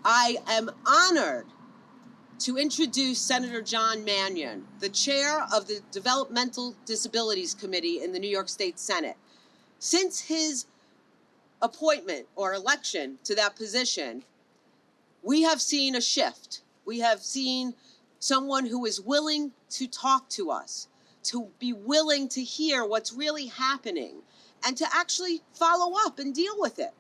I am honored to introduce Senator John Mannion, the chair of the Developmental Disabilities Committee in the New York State Senate. Since his appointment or election to that position, we have seen a shift. We have seen someone who is willing to talk to us, to be willing to hear what's really happening, and to actually follow up and deal with it,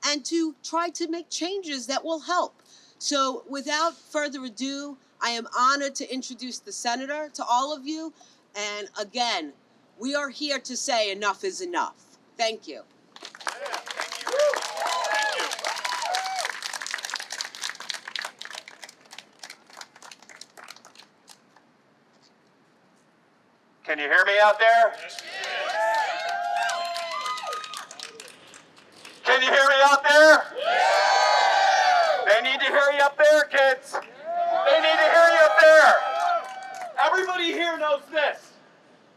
and to try to make changes that will help. So without further ado, I am honored to introduce the senator to all of you. And again, we are here to say enough is enough. Thank you. Can you hear me out there? Can you hear me out there? They need to hear you up there, kids. They need to hear you up there. Everybody here knows this.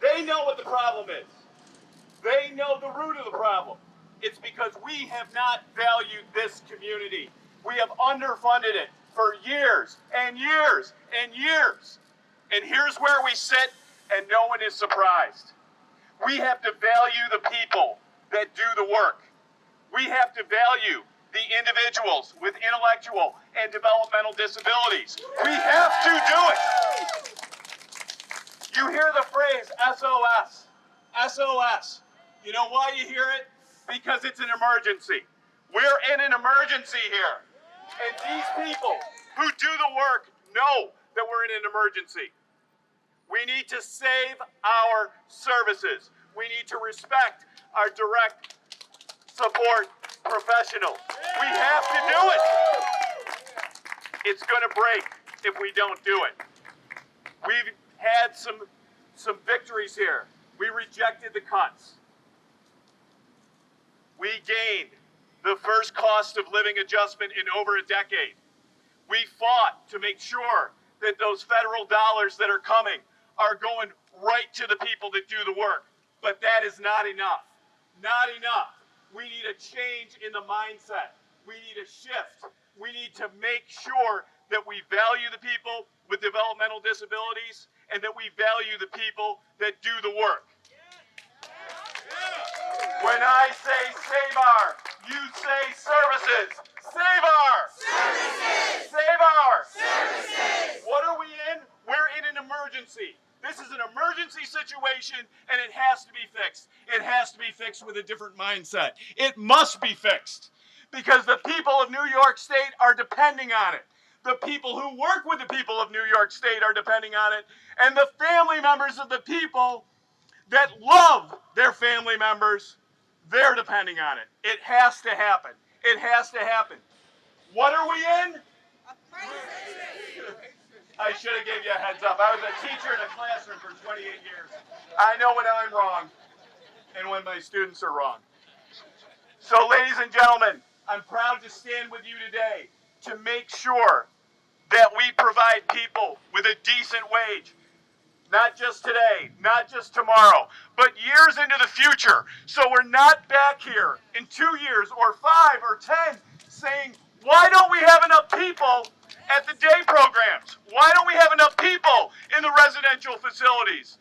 They know what the problem is. They know the root of the problem. It's because we have not valued this community. We have underfunded it for years and years and years. And here's where we sit, and no one is surprised. We have to value the people that do the work. We have to value the individuals with intellectual and developmental disabilities. We have to do it. You hear the phrase SOS, SOS. You know why you hear it? Because it's an emergency. We're in an emergency here. And these people who do the work know that we're in an emergency. We need to save our services. We need to respect our direct support professionals. We have to do it. It's going to break if we don't do it. We've had some victories here. We rejected the cuts. We gained the first cost of living adjustment in over a decade. We fought to make sure that those federal dollars that are coming are going right to the people that do the work. But that is not enough. Not enough. We need a change in the mindset. We need a shift. We need to make sure that we value the people with developmental disabilities and that we value the people that do the work. When I say save our, you say services. Save our! Services! Save our! Services! What are we in? We're in an emergency. This is an emergency situation, and it has to be fixed. It has to be fixed with a different mindset. It must be fixed because the people of New York State are depending on it. The people who work with the people of New York State are depending on it, and the family members of the people that love their family members, they're depending on it. It has to happen. It has to happen. What are we in? I should have gave you a heads up. I was a teacher in a classroom for 28 years. I know when I'm wrong and when my students are wrong. So, ladies and gentlemen, I'm proud to stand with you today to make sure that we provide people with a decent wage. Not just today, not just tomorrow, but years into the future. So we're not back here in 2 years or 5 or 10 saying, why don't we have enough people at the day programs? Why don't we have enough people in the residential facilities?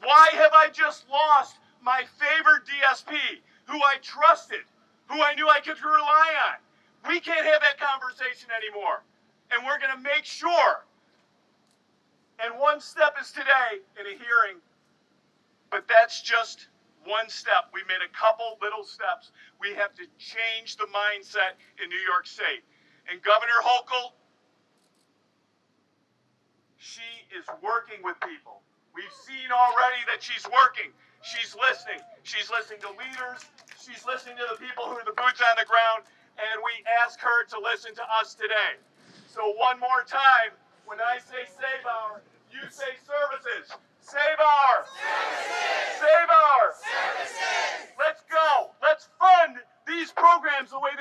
Why have I just lost my favorite DSP, who I trusted, who I knew I could rely on? We can't have that conversation anymore. And we're going to make sure. And one step is today in a hearing, but that's just one step. We made a couple little steps. We have to change the mindset in New York State. And Governor Hochul, she is working with people. We've seen already that she's working. She's listening. She's listening to leaders. She's listening to the people who are the boots on the ground. And we ask her to listen to us today. So one more time, when I say save our, you say services. Save our. Services. Save our. Services. Let's go. Let's fund these programs the way